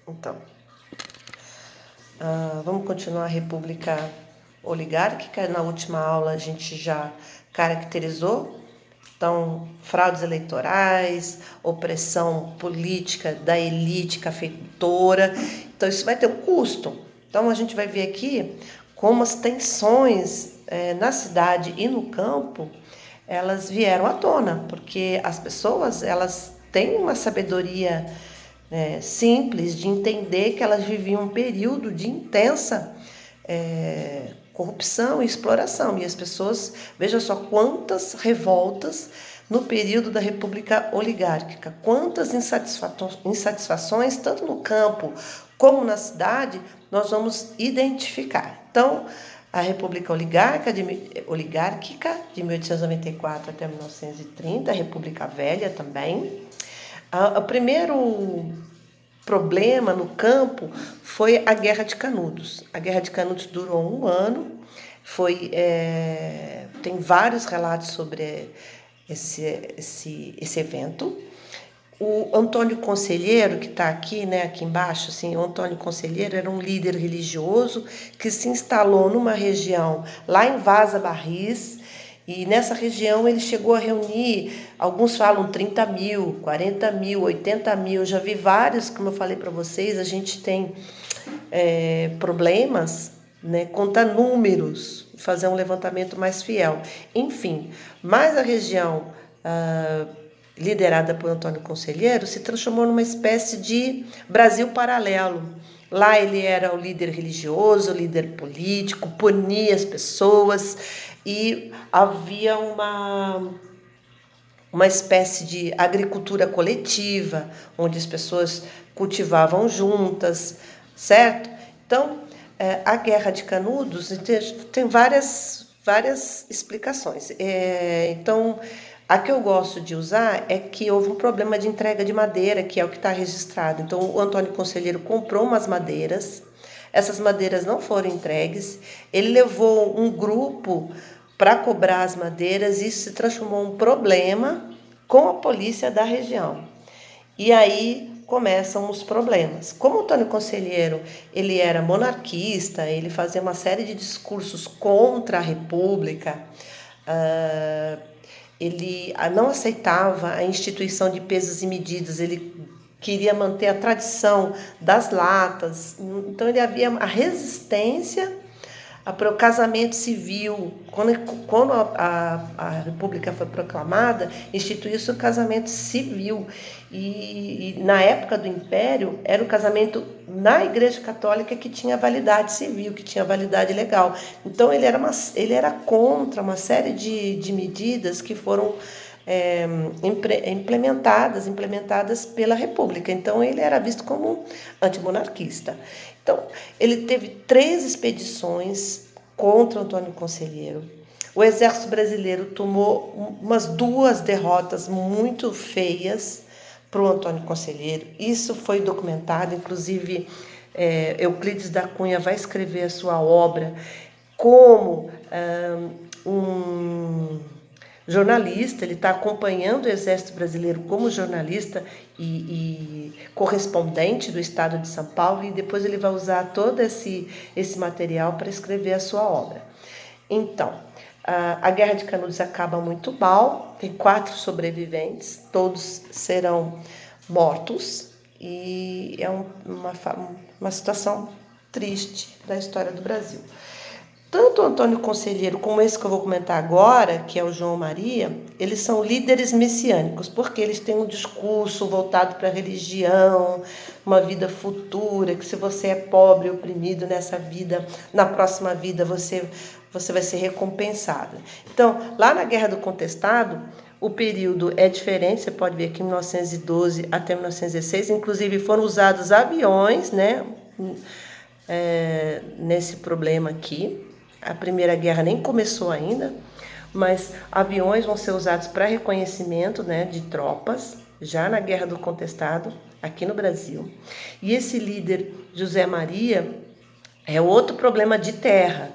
Então, vamos continuar a República Oligárquica. Na última aula a gente já caracterizou, então, fraudes eleitorais, opressão política da elite cafeitora. Então, isso vai ter um custo. Então, a gente vai ver aqui como as tensões na cidade e no campo, elas vieram à tona, porque as pessoas, elas têm uma sabedoria simples de entender que elas viviam um período de intensa corrupção e exploração. E as pessoas, veja só quantas revoltas no período da República Oligárquica, quantas insatisfações, tanto no campo como na cidade, nós vamos identificar. Então, a República Oligárquica de 1894 até 1930, a República Velha também. O primeiro problema no campo foi a Guerra de Canudos. A Guerra de Canudos durou 1 ano, tem vários relatos sobre esse evento. O Antônio Conselheiro, que está aqui, aqui embaixo, assim, o Antônio Conselheiro era um líder religioso que se instalou numa região lá em Vaza Barris, e nessa região ele chegou a reunir, alguns falam 30 mil, 40 mil, 80 mil, já vi vários, como eu falei para vocês, a gente tem problemas, contar números, fazer um levantamento mais fiel. Enfim, mas a região liderada por Antônio Conselheiro se transformou numa espécie de Brasil paralelo. Lá ele era o líder religioso, o líder político, punia as pessoas e havia uma espécie de agricultura coletiva, onde as pessoas cultivavam juntas, certo? Então, a Guerra de Canudos tem várias explicações. Então, a que eu gosto de usar é que houve um problema de entrega de madeira, que é o que está registrado. Então, o Antônio Conselheiro comprou umas madeiras, essas madeiras não foram entregues, ele levou um grupo para cobrar as madeiras, e isso se transformou em um problema com a polícia da região. E aí começam os problemas. Como o Antônio Conselheiro, ele era monarquista, ele fazia uma série de discursos contra a República, ele não aceitava a instituição de pesos e medidas, ele queria manter a tradição das latas, então ele havia a resistência para o casamento civil. Quando a República foi proclamada, instituiu-se o casamento civil. E na época do Império, era o casamento na Igreja Católica que tinha validade civil, que tinha validade legal. Então, ele era contra uma série de medidas que foram implementadas pela República. Então, ele era visto como antimonarquista. Então, ele teve 3 expedições contra Antônio Conselheiro. O exército brasileiro tomou umas 2 derrotas muito feias para o Antônio Conselheiro. Isso foi documentado, inclusive Euclides da Cunha vai escrever a sua obra como um jornalista, ele está acompanhando o Exército Brasileiro como jornalista e correspondente do Estado de São Paulo, e depois ele vai usar todo esse material para escrever a sua obra. Então, a Guerra de Canudos acaba muito mal, tem 4 sobreviventes, todos serão mortos, e é uma situação triste da história do Brasil. Tanto o Antônio Conselheiro como esse que eu vou comentar agora, que é o João Maria, eles são líderes messiânicos, porque eles têm um discurso voltado para a religião, uma vida futura, que se você é pobre, oprimido nessa vida, na próxima vida você vai ser recompensado. Então, lá na Guerra do Contestado, o período é diferente, você pode ver aqui 1912 até 1916, inclusive foram usados aviões, nesse problema aqui. A Primeira Guerra nem começou ainda, mas aviões vão ser usados para reconhecimento, de tropas, já na Guerra do Contestado, aqui no Brasil. E esse líder, José Maria, é outro problema de terra,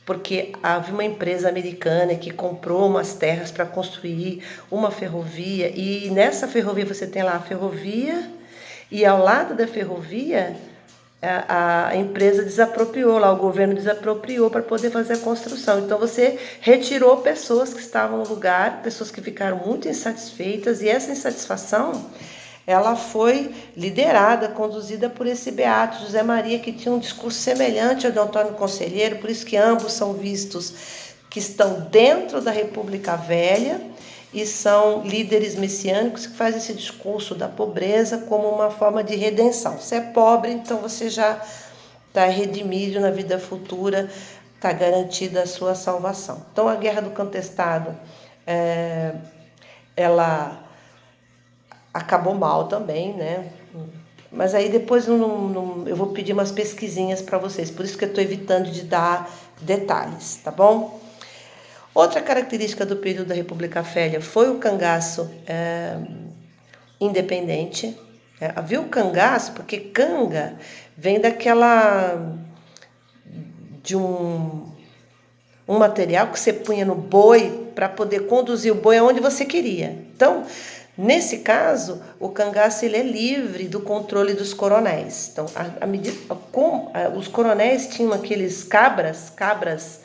porque havia uma empresa americana que comprou umas terras para construir uma ferrovia, e nessa ferrovia você tem lá a ferrovia E ao lado da ferrovia, a empresa desapropriou, lá o governo desapropriou para poder fazer a construção. Então você retirou pessoas que estavam no lugar, pessoas que ficaram muito insatisfeitas, e essa insatisfação ela foi liderada, conduzida por esse beato José Maria, que tinha um discurso semelhante ao de Antônio Conselheiro, por isso que ambos são vistos que estão dentro da República Velha e são líderes messiânicos que fazem esse discurso da pobreza como uma forma de redenção. Você é pobre, então você já está redimido na vida futura, está garantida a sua salvação. Então a Guerra do Contestado, ela acabou mal também, né? Mas aí depois eu vou pedir umas pesquisinhas para vocês, por isso que eu estou evitando de dar detalhes, tá bom? Outra característica do período da República Velha foi o cangaço independente. Havia o cangaço, porque canga vem de um material que você punha no boi para poder conduzir o boi aonde você queria. Então, nesse caso, o cangaço ele é livre do controle dos coronéis. Então, os coronéis tinham aqueles cabras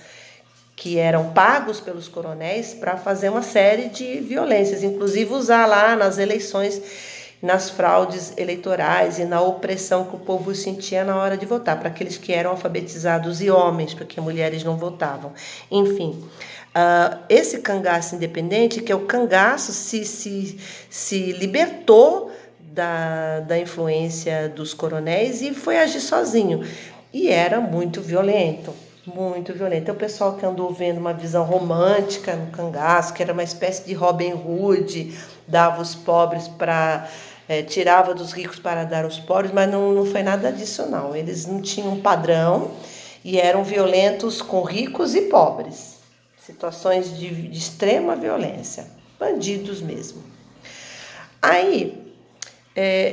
que eram pagos pelos coronéis para fazer uma série de violências, inclusive usar lá nas eleições, nas fraudes eleitorais e na opressão que o povo sentia na hora de votar, para aqueles que eram alfabetizados e homens, porque mulheres não votavam. Enfim, esse cangaço independente, que é o cangaço, se libertou da influência dos coronéis e foi agir sozinho. E era muito violento. Muito violento. O pessoal que andou vendo uma visão romântica no cangaço, que era uma espécie de Robin Hood, dava os pobres tirava dos ricos para dar aos pobres, mas não foi nada disso não. Eles não tinham um padrão e eram violentos com ricos e pobres. Situações de extrema violência. Bandidos mesmo. Aí,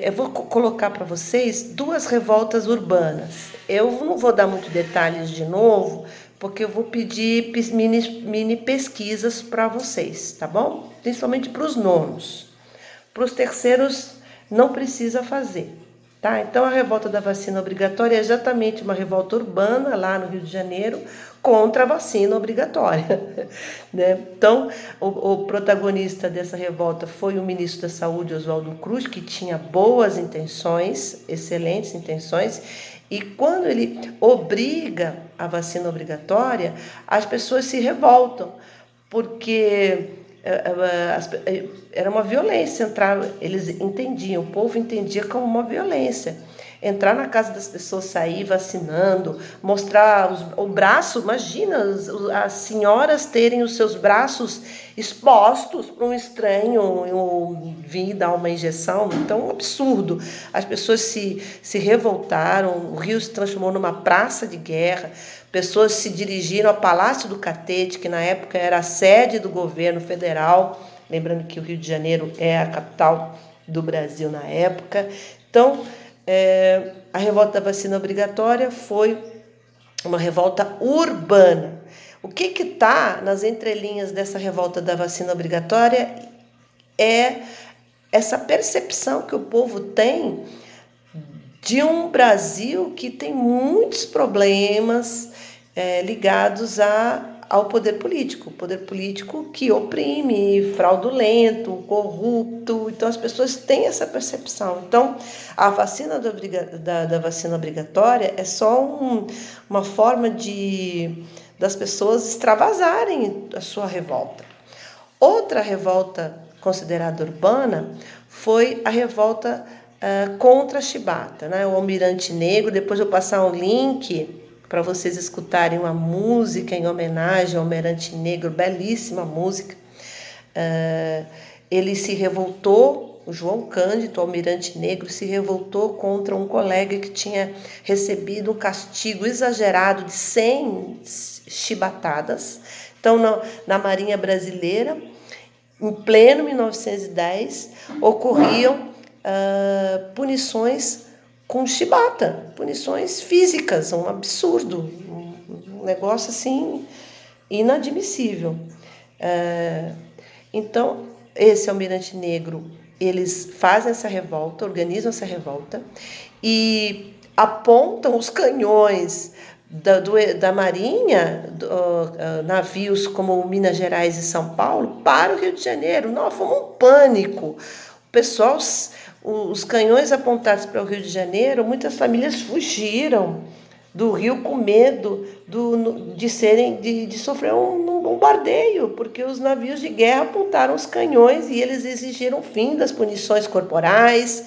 eu vou colocar para vocês 2 revoltas urbanas. Eu não vou dar muitos detalhes de novo, porque eu vou pedir mini pesquisas para vocês, tá bom? Principalmente para os nonos. Para os terceiros, não precisa fazer, tá? Então, a revolta da vacina obrigatória é exatamente uma revolta urbana, lá no Rio de Janeiro, contra a vacina obrigatória, né? Então, o protagonista dessa revolta foi o ministro da Saúde, Oswaldo Cruz, que tinha boas intenções, excelentes intenções, e quando ele obriga a vacina obrigatória, as pessoas se revoltam, porque era uma violência eles entendiam, o povo entendia como uma violência. Entrar na casa das pessoas, sair vacinando, mostrar o braço, imagina as senhoras terem os seus braços expostos para um estranho vir dar uma injeção. Então, um absurdo. As pessoas se revoltaram, o Rio se transformou numa praça de guerra, pessoas se dirigiram ao Palácio do Catete, que na época era a sede do governo federal, lembrando que o Rio de Janeiro é a capital do Brasil na época. Então, a revolta da vacina obrigatória foi uma revolta urbana. O que está nas entrelinhas dessa revolta da vacina obrigatória é essa percepção que o povo tem de um Brasil que tem muitos problemas ligados ao poder político que oprime, fraudulento, corrupto. Então as pessoas têm essa percepção. Então a vacina da vacina obrigatória é só uma forma das pessoas extravasarem a sua revolta. Outra revolta considerada urbana foi a revolta contra a chibata, né? O Almirante Negro. Depois eu vou passar um link para vocês escutarem uma música em homenagem ao Almirante Negro, belíssima música. Ele se revoltou, o João Cândido, o Almirante Negro, se revoltou contra um colega que tinha recebido um castigo exagerado de 100 chibatadas. Então, na Marinha Brasileira, em pleno 1910, ocorriam punições com chibata, punições físicas, um absurdo, um negócio assim inadmissível. Então, esse Almirante Negro eles fazem essa revolta, organizam essa revolta e apontam os canhões da Marinha, navios como Minas Gerais e São Paulo, para o Rio de Janeiro. Não, foi um pânico. O pessoal, os canhões apontados para o Rio de Janeiro, muitas famílias fugiram do Rio com medo de sofrer um bombardeio, porque os navios de guerra apontaram os canhões e eles exigiram o fim das punições corporais,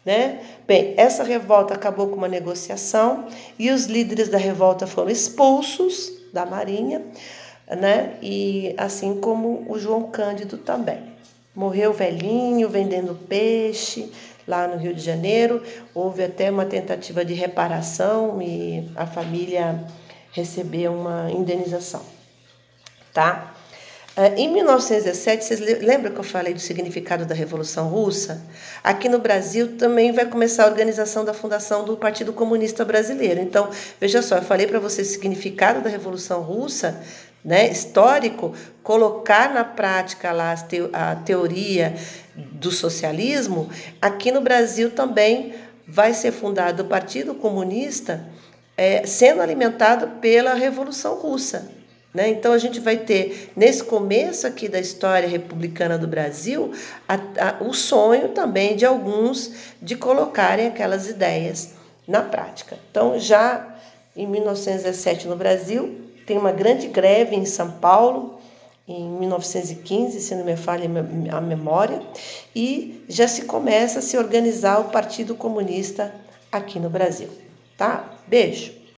né? Bem, essa revolta acabou com uma negociação e os líderes da revolta foram expulsos da Marinha, né? E assim como o João Cândido também. Morreu velhinho, vendendo peixe lá no Rio de Janeiro. Houve até uma tentativa de reparação e a família recebeu uma indenização, tá? Em 1917, vocês lembram que eu falei do significado da Revolução Russa? Aqui no Brasil também vai começar a organização da fundação do Partido Comunista Brasileiro. Então, veja só, eu falei para vocês o significado da Revolução Russa, né, histórico, colocar na prática lá a teoria do socialismo. Aqui no Brasil também vai ser fundado o Partido Comunista, sendo alimentado pela Revolução Russa. Né? Então, a gente vai ter, nesse começo aqui da história republicana do Brasil, o sonho também de alguns de colocarem aquelas ideias na prática. Então, já em 1917 no Brasil, tem uma grande greve em São Paulo, em 1915, se não me falha a memória, e já se começa a se organizar o Partido Comunista aqui no Brasil. Tá? Beijo!